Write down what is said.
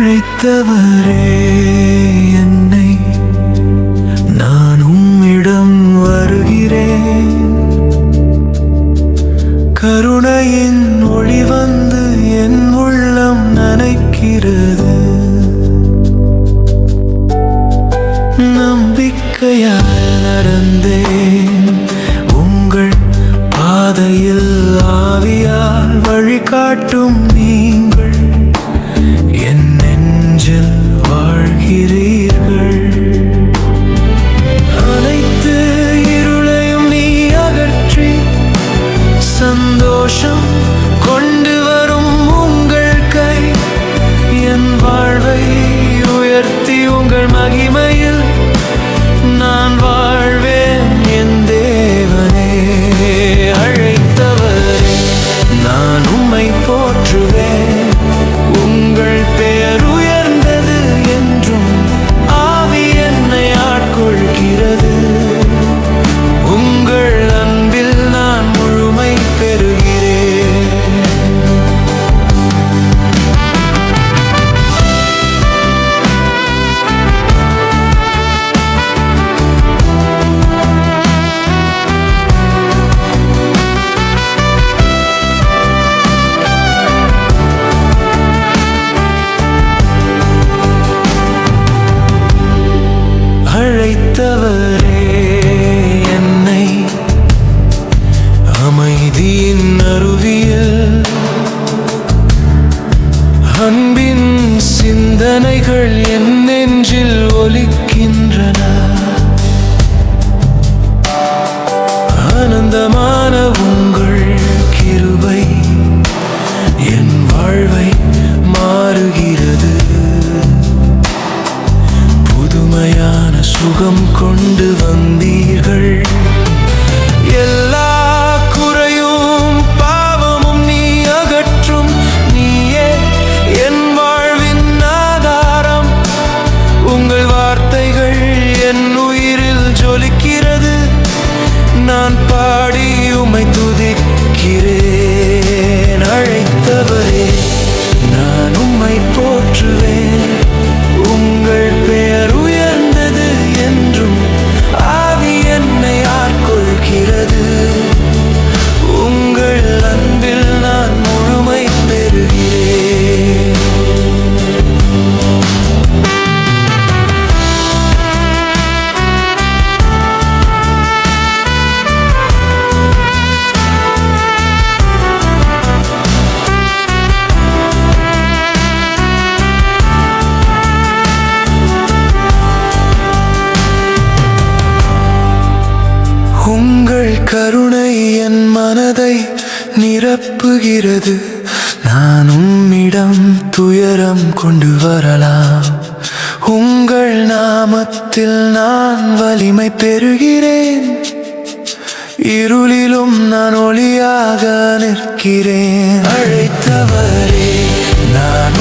அழைத்தவரே என்னை, நான் உம்மிடம் வருகிறேன். கருணையின் ஒளி வந்து என் உள்ளம் நனைக்கிறது. நம்பிக்கையால் நடந்தேன் உங்கள் பாதையில், ஆவியால் வழிகாட்டும் நீங்கள் என் நெஞ்சில் வாழ்கிறீர்கள். அனைத்து இருளையும் நீ அகற்றி சந்தோஷம் கொண்டு வரும் உங்கள் கை, என் வாழ்வை உயர்த்தி உங்கள் மகிமையில் நான் வாழ்வேன். என் தேவனே, அழைத்தவரே, நான் உம்மை போற்றுவேன். உங்கள் பெயர் உயர்ந்தது என்றும், ஆவி என்னை ஆட்கொள்கிறது. உங்கள் அன்பில் நான் முழுமை பெறுகிறேன். அழைத்தவரே என்னை, அமைதியின் அருவியில் அன்பின் சிந்தனைகள் என் நெஞ்சில் ஒலிக்கின்றன. ஆனந்தமான உங்கள் கிருபை என் வாழ்வை மாறுகிறது. புதுமையான சுகம் கொண்டு வந்தீர்கள். எல்லா குறையும் பாவமும் நீ அகற்றும். நீயே என் வாழ்வின் ஆதாரம். உங்கள் வார்த்தைகள் என் உயிரில் ஜொலிக்கிறது. நான் பாடி உம்மை துதிக்கிறேன். அழைத்தவரே, நான் உம்மை போற்றுவேன். உங்கள் பெயர் உயர்ந்தது என்றும், ஆவி என்னை ஆட்கொள்கிறது. உங்கள் அன்பில் நான் முழுமை பெறுகிறேன். உங்கள் கருணை என் மனதை நிரப்புகிறது. நான் உம்மிடம் துயரம் கொண்டு வரலாம். உங்கள் நாமத்தில் நான் வலிமை பெறுகிறேன். இருளிலும் நான் ஒளியாக நிற்கிறேன். அழைத்தவரே, நான்